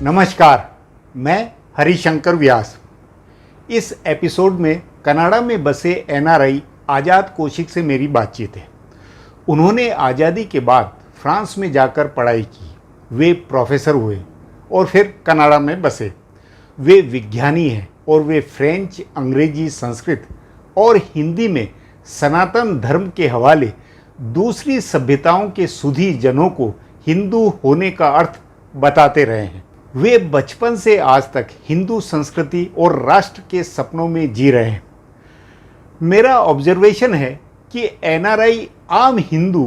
नमस्कार, मैं हरिशंकर व्यास। इस एपिसोड में कनाडा में बसे एनआरआई आज़ाद कौशिक से मेरी बातचीत है। उन्होंने आज़ादी के बाद फ्रांस में जाकर पढ़ाई की। वे प्रोफेसर हुए और फिर कनाडा में बसे। वे विज्ञानी हैं और वे फ्रेंच, अंग्रेजी, संस्कृत और हिंदी में सनातन धर्म के हवाले दूसरी सभ्यताओं के सुधी जनों को हिंदू होने का अर्थ बताते रहे हैं। वे बचपन से आज तक हिंदू संस्कृति और राष्ट्र के सपनों में जी रहे हैं। मेरा ऑब्जर्वेशन है कि एनआरआई आम हिंदू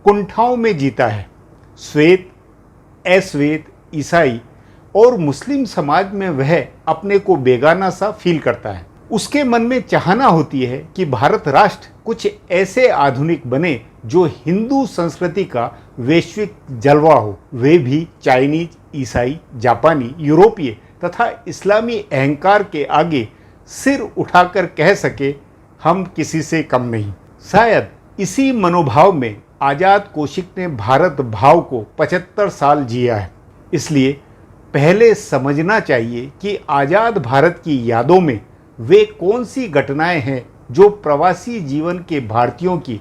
कुंठाओं में जीता है। श्वेत, अश्वेत, ईसाई और मुस्लिम समाज में वह अपने को बेगाना सा फील करता है। उसके मन में चाहना होती है कि भारत राष्ट्र कुछ ऐसे आधुनिक बने जो हिंदू संस्कृति का वैश्विक जलवा हो। वे भी चाइनीज, ईसाई, जापानी, यूरोपीय तथा इस्लामी अहंकार के आगे सिर उठाकर कह सके, हम किसी से कम नहीं। शायद इसी मनोभाव में आज़ाद कौशिक ने भारत भाव को 75 साल जिया है। इसलिए पहले समझना चाहिए कि आज़ाद भारत की यादों में वे कौन सी घटनाएं हैं जो प्रवासी जीवन के भारतीयों की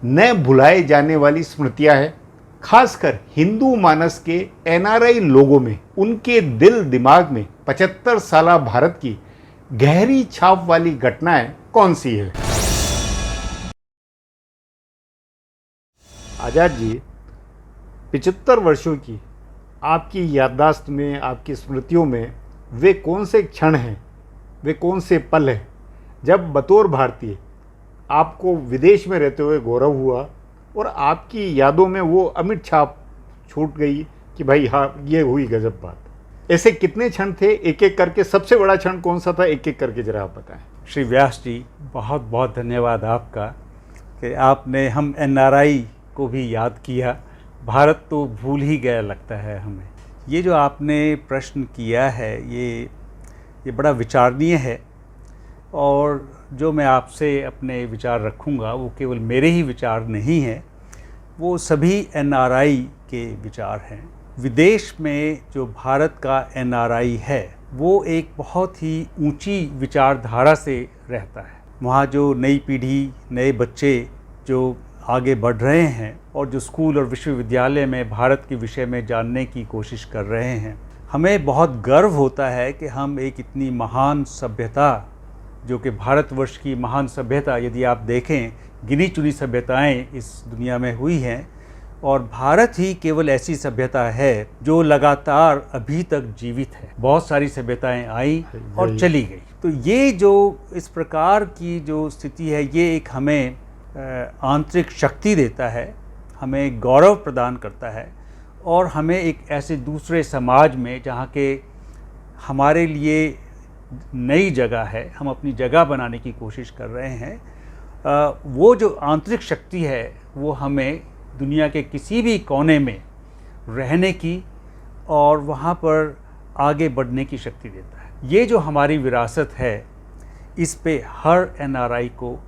न भुलाए जाने वाली स्मृतियां हैं। खासकर हिंदू मानस के एनआरआई लोगों में, उनके दिल दिमाग में 75 साल भारत की गहरी छाप वाली घटनाएं कौन सी है। आज़ाद जी, 75 वर्षों की आपकी याददाश्त में, आपकी स्मृतियों में वे कौन से क्षण हैं, वे कौन से पल हैं जब बतौर भारतीय आपको विदेश में रहते हुए गौरव हुआ और आपकी यादों में वो अमिट छाप छूट गई कि भाई हाँ, ये हुई गजब बात। ऐसे कितने क्षण थे? एक एक करके सबसे बड़ा क्षण कौन सा था, एक एक करके जरा आप बताएं। श्री व्यास जी, बहुत बहुत धन्यवाद आपका कि आपने हम एनआरआई को भी याद किया। भारत तो भूल ही गया लगता है हमें। ये जो आपने प्रश्न किया है ये बड़ा विचारणीय है और जो मैं आपसे अपने विचार रखूँगा वो केवल मेरे ही विचार नहीं हैं, वो सभी एनआरआई के विचार हैं। विदेश में जो भारत का एनआरआई है वो एक बहुत ही ऊंची विचारधारा से रहता है। वहाँ जो नई पीढ़ी, नए बच्चे जो आगे बढ़ रहे हैं और जो स्कूल और विश्वविद्यालय में भारत के विषय में जानने की कोशिश कर रहे हैं, हमें बहुत गर्व होता है कि हम एक इतनी महान सभ्यता, जो कि भारतवर्ष की महान सभ्यता, यदि आप देखें गिनी चुनी सभ्यताएं इस दुनिया में हुई हैं और भारत ही केवल ऐसी सभ्यता है जो लगातार अभी तक जीवित है। बहुत सारी सभ्यताएं आई और चली गई। तो ये जो इस प्रकार की जो स्थिति है, ये एक हमें आंतरिक शक्ति देता है, हमें गौरव प्रदान करता है और हमें एक ऐसे दूसरे समाज में जहाँ के हमारे लिए नई जगह है, हम अपनी जगह बनाने की कोशिश कर रहे हैं, वो जो आंतरिक शक्ति है वो हमें दुनिया के किसी भी कोने में रहने की और वहाँ पर आगे बढ़ने की शक्ति देता है। ये जो हमारी विरासत है, इस पे हर एनआरआई को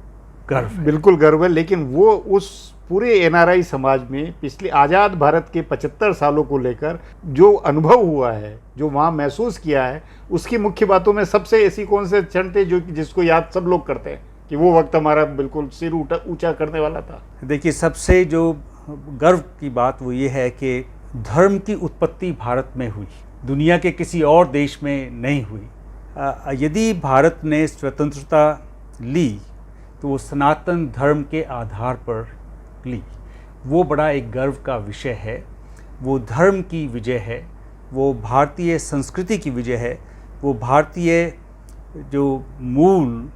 गर्व है। बिल्कुल गर्व है, लेकिन वो उस पूरे एनआरआई समाज में पिछले आज़ाद भारत के 75 सालों को लेकर जो अनुभव हुआ है, जो वहाँ महसूस किया है, उसकी मुख्य बातों में सबसे ऐसी कौन से क्षण थे जो जिसको याद सब लोग करते हैं कि वो वक्त हमारा बिल्कुल सिर ऊंचा करने वाला था? देखिए, सबसे जो गर्व की बात वो ये है कि धर्म की उत्पत्ति भारत में हुई, दुनिया के किसी और देश में नहीं हुई। यदि भारत ने स्वतंत्रता ली तो वो सनातन धर्म के आधार पर ली। वो बड़ा एक गर्व का विषय है। वो धर्म की विजय है, वो भारतीय संस्कृति की विजय है, वो भारतीय जो मूल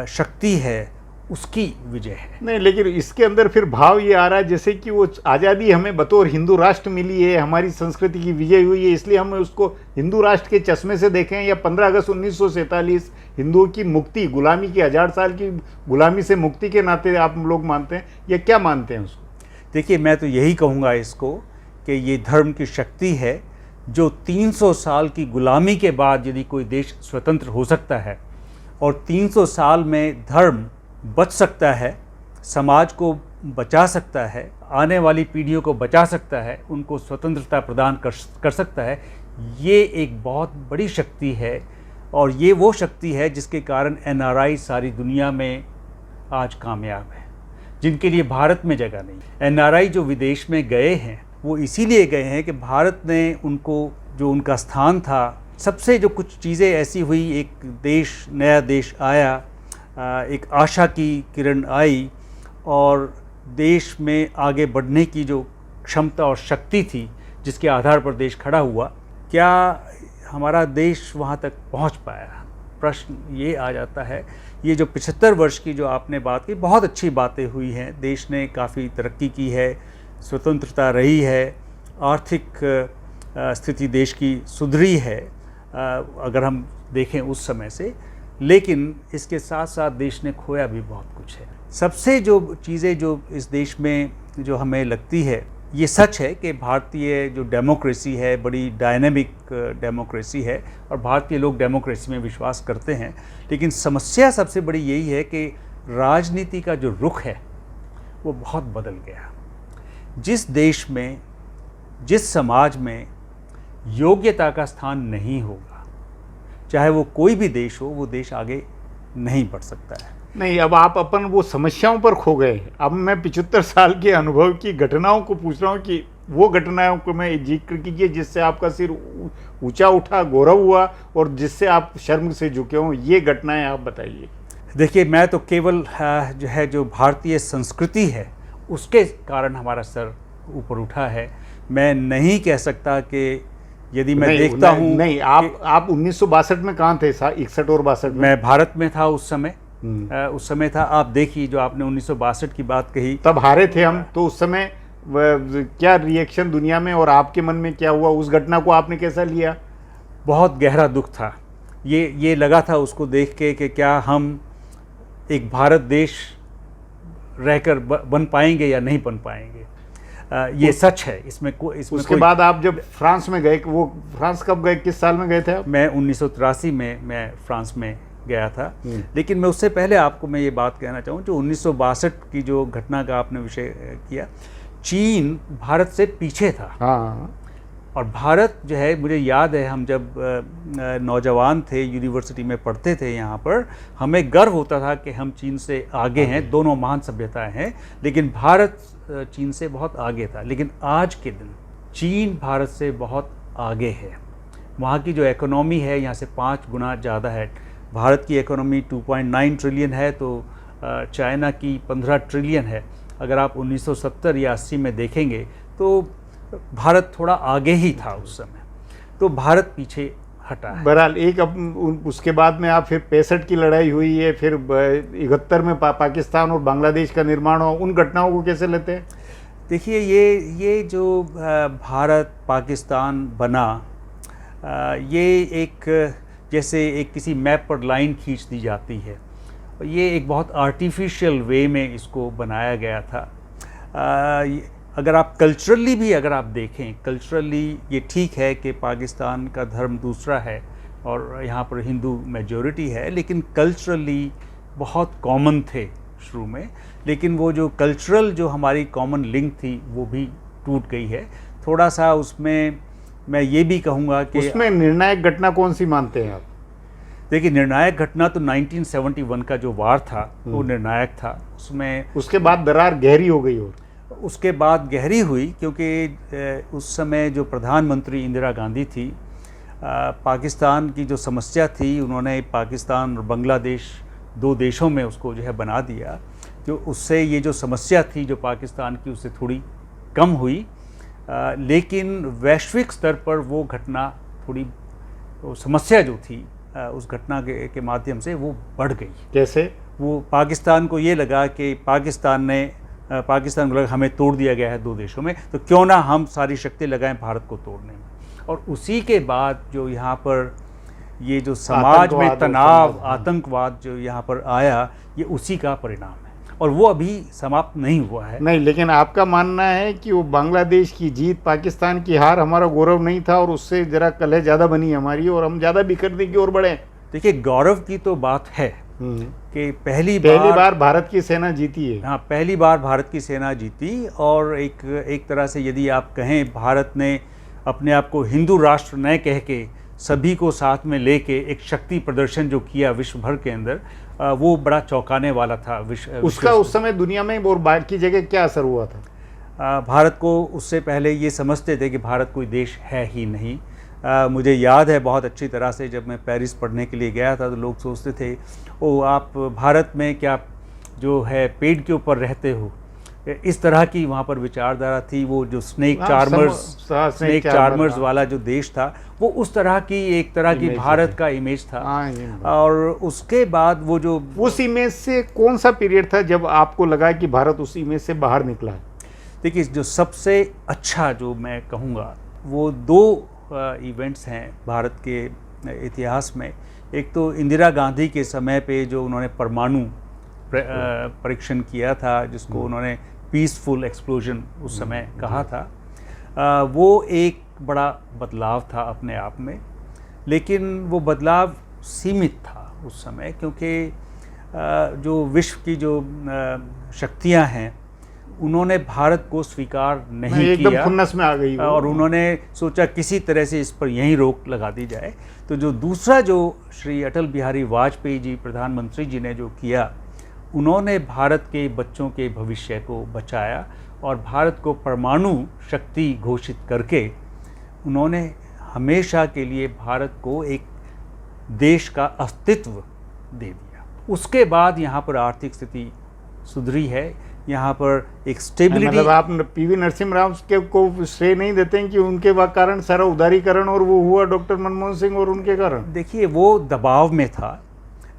शक्ति है उसकी विजय है। नहीं, लेकिन इसके अंदर फिर भाव ये आ रहा है जैसे कि वो आज़ादी हमें बतौर हिंदू राष्ट्र मिली है, हमारी संस्कृति की विजय हुई है, इसलिए हम उसको हिंदू राष्ट्र के चश्मे से देखें, या 15 अगस्त 1947 हिंदुओं की मुक्ति, गुलामी की 1000 साल की गुलामी से मुक्ति के नाते आप लोग मानते हैं, या क्या मानते हैं उसको? देखिए, मैं तो यही कहूँगा इसको कि ये धर्म की शक्ति है। जो 300 साल की गुलामी के बाद यदि कोई देश स्वतंत्र हो सकता है और 300 साल में धर्म बच सकता है, समाज को बचा सकता है, आने वाली पीढ़ियों को बचा सकता है, उनको स्वतंत्रता प्रदान कर सकता है, ये एक बहुत बड़ी शक्ति है, और ये वो शक्ति है जिसके कारण एनआरआई सारी दुनिया में आज कामयाब है, जिनके लिए भारत में जगह नहीं। एनआरआई जो विदेश में गए हैं वो इसीलिए गए हैं कि भारत ने उनको, जो उनका स्थान था, सबसे जो कुछ चीज़ें ऐसी हुई, एक देश, नया देश आया, एक आशा की किरण आई, और देश में आगे बढ़ने की जो क्षमता और शक्ति थी जिसके आधार पर देश खड़ा हुआ, क्या हमारा देश वहाँ तक पहुँच पाया? प्रश्न ये आ जाता है। ये जो 75 वर्ष की जो आपने बात की, बहुत अच्छी बातें हुई हैं, देश ने काफ़ी तरक्की की है, स्वतंत्रता रही है, आर्थिक स्थिति देश की सुधरी है अगर हम देखें उस समय से, लेकिन इसके साथ साथ देश ने खोया भी बहुत कुछ है। सबसे जो चीज़ें जो इस देश में जो हमें लगती है, ये सच है कि भारतीय जो डेमोक्रेसी है बड़ी डायनेमिक डेमोक्रेसी है, और भारतीय लोग डेमोक्रेसी में विश्वास करते हैं, लेकिन समस्या सबसे बड़ी यही है कि राजनीति का जो रुख है वो बहुत बदल गया। जिस देश में, जिस समाज में योग्यता का स्थान नहीं होगा, चाहे वो कोई भी देश हो, वो देश आगे नहीं बढ़ सकता है। नहीं, अब आप अपन वो समस्याओं पर खो गए। अब मैं 75 साल के अनुभव की घटनाओं को पूछ रहा हूँ कि वो घटनाओं को मैं जिक्र कीजिए जिससे आपका सिर ऊंचा उठा, गौरव हुआ, और जिससे आप शर्म से झुके हों। ये घटनाएं आप बताइए। देखिए, मैं तो केवल जो है, जो भारतीय संस्कृति है उसके कारण हमारा सर ऊपर उठा है। मैं नहीं कह सकता कि यदि मैं देखता हूँ नहीं, आप 1962 में कहाँ थे? 61 और 62 में? मैं भारत में था उस समय। उस समय था, आप देखिए, जो आपने 1962 की बात कही, तब हारे थे हम, तो उस समय क्या रिएक्शन दुनिया में और आपके मन में क्या हुआ? उस घटना को आपने कैसा लिया? बहुत गहरा दुख था। ये लगा था उसको देख के कि क्या हम एक भारत देश रहकर बन पाएंगे या नहीं बन पाएंगे। ये सच है, इसमें उसके बाद आप जब फ्रांस में गए, वो फ्रांस कब गए, किस साल में गए थे आप? मैं 1983 में मैं फ्रांस में गया था। लेकिन मैं उससे पहले आपको मैं ये बात कहना चाहूँ, जो 1962 की जो घटना का आपने विषय किया, चीन भारत से पीछे था। हाँ। और भारत जो है, मुझे याद है, हम जब नौजवान थे, यूनिवर्सिटी में पढ़ते थे यहाँ पर, हमें गर्व होता था कि हम चीन से आगे हैं, दोनों महान सभ्यताएं हैं, लेकिन भारत चीन से बहुत आगे था। लेकिन आज के दिन चीन भारत से बहुत आगे है। वहाँ की जो इकोनॉमी है यहाँ से 5 गुना ज़्यादा है। भारत की इकोनॉमी 2.9 ट्रिलियन है, तो चाइना की 15 ट्रिलियन है। अगर आप 1970 या 80 में देखेंगे तो भारत थोड़ा आगे ही था उस समय, तो भारत पीछे हटा है। बहरहाल उसके बाद में आप फिर 65 की लड़ाई हुई है, फिर 71 में पाकिस्तान और बांग्लादेश का निर्माण हो, उन घटनाओं को कैसे लेते हैं? देखिए, ये जो भारत पाकिस्तान बना, ये एक जैसे एक किसी मैप पर लाइन खींच दी जाती है, ये एक बहुत आर्टिफिशियल वे में इसको बनाया गया था। अगर आप कल्चरली भी अगर आप देखें, कल्चरली ये ठीक है कि पाकिस्तान का धर्म दूसरा है और यहाँ पर हिंदू मेजॉरिटी है, लेकिन कल्चरली बहुत कॉमन थे शुरू में, लेकिन वो जो कल्चरल जो हमारी कॉमन लिंक थी वो भी टूट गई है थोड़ा सा। उसमें मैं ये भी कहूँगा कि उसमें निर्णायक घटना कौन सी मानते हैं आप? देखिए, निर्णायक घटना तो 1971 का जो वार था वो निर्णायक था। उसमें उसके बाद दरार गहरी हो गई, और उसके बाद गहरी हुई क्योंकि उस समय जो प्रधानमंत्री इंदिरा गांधी थी, पाकिस्तान की जो समस्या थी, उन्होंने पाकिस्तान और बांग्लादेश 2 देशों में उसको जो है बना दिया, जो उससे ये जो समस्या थी जो पाकिस्तान की, उससे थोड़ी कम हुई। लेकिन वैश्विक स्तर पर वो घटना थोड़ी, वो समस्या जो थी उस घटना के माध्यम से वो बढ़ गई। कैसे? वो पाकिस्तान को ये लगा कि पाकिस्तान को लगा हमें तोड़ दिया गया है 2 देशों में, तो क्यों ना हम सारी शक्ति लगाएं भारत को तोड़ने में। और उसी के बाद जो यहाँ पर ये जो समाज में तनाव, आतंकवाद जो यहाँ पर आया, ये उसी का परिणाम है, और वो अभी समाप्त नहीं हुआ है। नहीं, लेकिन आपका मानना है कि वो बांग्लादेश की जीत, पाकिस्तान की हार हमारा गौरव नहीं था, और उससे जरा कलह ज़्यादा बनी हमारी, और हम ज़्यादा बिखरने की ओर बढ़े? देखिए, गौरव की तो बात है कि पहली बार भारत की सेना जीती है। हाँ, पहली बार भारत की सेना जीती, और एक तरह से यदि आप कहें, भारत ने अपने आप को हिंदू राष्ट्र न कह के सभी को साथ में लेके एक शक्ति प्रदर्शन जो किया विश्व भर के अंदर, वो बड़ा चौंकाने वाला था। उसका उस समय दुनिया में और बाकी जगह क्या असर हुआ था? भारत को उससे पहले ये समझते थे कि भारत कोई देश है ही नहीं। मुझे याद है बहुत अच्छी तरह से, जब मैं पेरिस पढ़ने के लिए गया था तो लोग सोचते थे, ओ आप भारत में क्या जो है पेड़ के ऊपर रहते हो, इस तरह की वहाँ पर विचारधारा थी। वो जो स्नेक चार्मर्स वाला जो देश था, वो उस तरह की एक तरह की भारत का इमेज था। और उसके बाद वो जो उस इमेज से कौन सा पीरियड था जब आपको लगा कि भारत उस इमेज से बाहर निकला? देखिए, जो सबसे अच्छा जो मैं कहूँगा वो दो इवेंट्स हैं भारत के इतिहास में। एक तो इंदिरा गांधी के समय पे जो उन्होंने परमाणु परीक्षण किया था, जिसको उन्होंने पीसफुल एक्सप्लोजन उस समय कहा था, वो एक बड़ा बदलाव था अपने आप में। लेकिन वो बदलाव सीमित था उस समय, क्योंकि जो विश्व की जो शक्तियां हैं उन्होंने भारत को स्वीकार नहीं एकदम किया, खुन्नस में आ गई और उन्होंने सोचा किसी तरह से इस पर यहीं रोक लगा दी जाए। तो जो दूसरा जो श्री अटल बिहारी वाजपेयी जी प्रधानमंत्री जी ने जो किया, उन्होंने भारत के बच्चों के भविष्य को बचाया और भारत को परमाणु शक्ति घोषित करके उन्होंने हमेशा के लिए भारत को एक देश का अस्तित्व दे दिया। उसके बाद यहाँ पर आर्थिक स्थिति सुधरी है, यहाँ पर एक स्टेबिलिटी। मतलब आप पीवी नरसिम्हा राव के को श्रेय नहीं देते हैं कि उनके कारण सारा उदारीकरण और वो हुआ डॉक्टर मनमोहन सिंह और उनके कारण? देखिए, वो दबाव में था,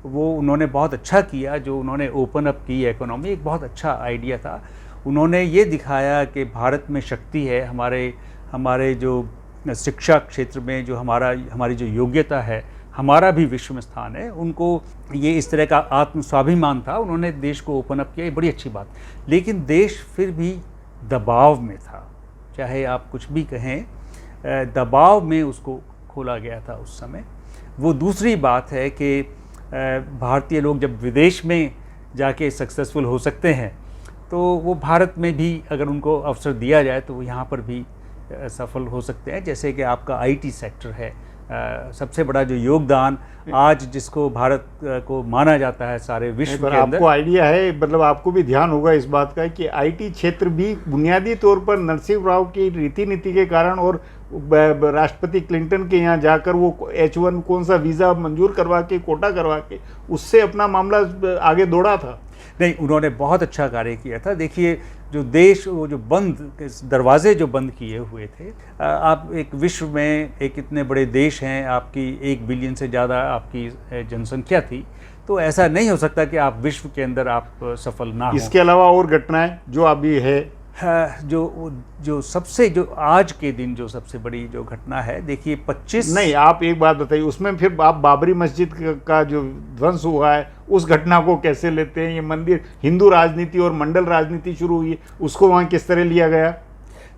वो उन्होंने बहुत अच्छा किया जो उन्होंने ओपन अप की इकोनॉमी, एक बहुत अच्छा आइडिया था। उन्होंने ये दिखाया कि भारत में शक्ति है, हमारे जो शिक्षा क्षेत्र में जो हमारी जो योग्यता है, हमारा भी विश्व में स्थान है। उनको ये इस तरह का आत्म स्वाभिमान था, उन्होंने देश को ओपन अप किया, ये बड़ी अच्छी बात। लेकिन देश फिर भी दबाव में था, चाहे आप कुछ भी कहें, दबाव में उसको खोला गया था उस समय। वो दूसरी बात है कि भारतीय लोग जब विदेश में जाके सक्सेसफुल हो सकते हैं, तो वो भारत में भी अगर उनको अवसर दिया जाए तो वो यहाँ पर भी सफल हो सकते हैं। जैसे कि आपका आईटी सेक्टर है, सबसे बड़ा जो योगदान आज जिसको भारत को माना जाता है सारे विश्व के अंदर। आपको आइडिया है, मतलब आपको भी ध्यान होगा इस बात का कि आईटी क्षेत्र भी बुनियादी तौर पर नरसिम्हा राव की रीति नीति के कारण और राष्ट्रपति क्लिंटन के यहाँ जाकर वो H1 कौन सा वीज़ा मंजूर करवा के, कोटा करवा के, उससे अपना मामला आगे दौड़ा था। नहीं, उन्होंने बहुत अच्छा कार्य किया था। देखिए, जो देश वो जो दरवाजे जो बंद किए हुए थे, आप एक विश्व में एक इतने बड़े देश हैं, आपकी 1 बिलियन से ज़्यादा आपकी जनसंख्या थी, तो ऐसा नहीं हो सकता कि आप विश्व के अंदर आप सफल ना हो। इसके अलावा और घटनाएं जो अभी है, जो सबसे जो आज के दिन जो सबसे बड़ी जो घटना है, देखिए 25 नहीं, आप एक बात बताइए, उसमें फिर आप बाबरी मस्जिद का जो ध्वंस हुआ है उस घटना को कैसे लेते हैं? ये मंदिर, हिंदू राजनीति और मंडल राजनीति शुरू हुई, उसको वहाँ किस तरह लिया गया?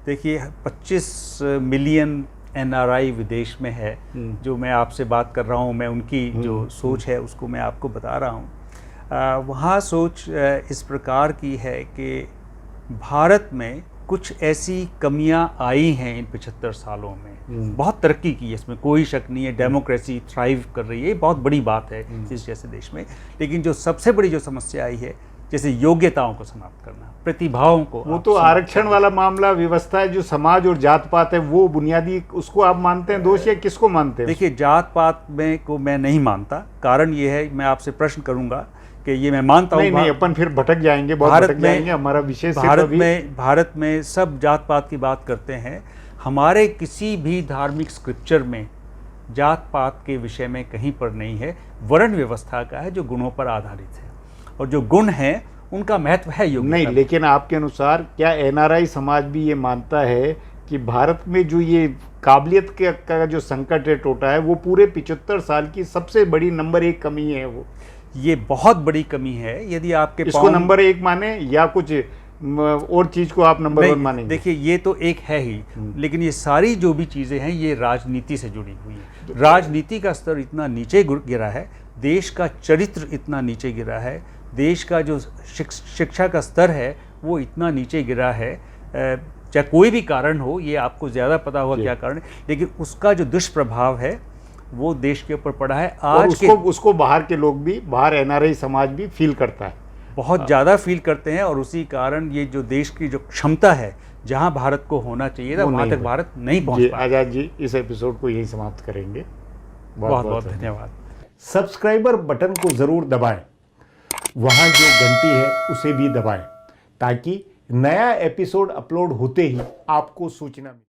देखिए, 25 मिलियन NRI विदेश में है, जो मैं आपसे बात कर रहा हूँ, मैं उनकी जो सोच है उसको मैं आपको बता रहा हूँ। वहाँ सोच इस प्रकार की है कि भारत में कुछ ऐसी कमियां आई हैं इन 75 सालों में। बहुत तरक्की की है, इसमें कोई शक नहीं है, डेमोक्रेसी थ्राइव कर रही है, बहुत बड़ी बात है इस जैसे देश में। लेकिन जो सबसे बड़ी जो समस्या आई है, जैसे योग्यताओं को समाप्त करना, प्रतिभाओं को, वो तो आरक्षण वाला मामला, व्यवस्था है जो समाज और जात पात है, वो बुनियादी, उसको आप मानते हैं दोष या किसको मानते हैं? देखिए, जात पात में को मैं नहीं मानता। कारण ये है, मैं आपसे प्रश्न करूंगा कि ये मैं मानता हूँ, नहीं, अपन फिर भटक जाएंगे, बहुत भटक जाएंगे, हमारा विषय भारत में सब जात पात की बात करते हैं। हमारे किसी भी धार्मिक स्क्रिप्चर में जात पात के विषय में कहीं पर नहीं है, वर्ण व्यवस्था का है जो गुणों पर आधारित है, और जो गुण हैं उनका महत्व है योग्यता। नहीं, लेकिन आपके अनुसार क्या NRI समाज भी ये मानता है कि भारत में जो ये काबिलियत का जो संकट है, टोटा है, वो पूरे 75 साल की सबसे बड़ी नंबर 1 कमी है? वो ये बहुत बड़ी कमी है। यदि आपके इसको नंबर 1 माने या कुछ और चीज को आप नंबर 1 मानेंगे? देखिए, ये तो एक है ही, लेकिन ये सारी जो भी चीजें हैं ये राजनीति से जुड़ी हुई है। राजनीति का स्तर इतना नीचे गिरा है, देश का चरित्र इतना नीचे गिरा है, देश का जो शिक्षा का स्तर है वो इतना नीचे गिरा है। चाहे कोई भी कारण हो, ये आपको ज़्यादा पता होगा क्या कारण है, लेकिन उसका जो दुष्प्रभाव है वो देश के ऊपर पड़ा है और आज उसको बाहर के लोग भी, बाहर एनआरआई समाज भी फील करता है, बहुत ज़्यादा फील करते हैं। और उसी कारण ये जो देश की जो क्षमता है, जहां भारत को होना चाहिए था, वहां तक भारत नहीं पहुंच पाया। आज़ाद जी, इस एपिसोड को यहीं समाप्त करेंगे। बहुत बहुत धन्यवाद। सब्सक्राइबर बटन को ज़रूर दबाएं, वहाँ जो घंटी है उसे भी दबाएं, ताकि नया एपिसोड अपलोड होते ही आपको सूचना मिले।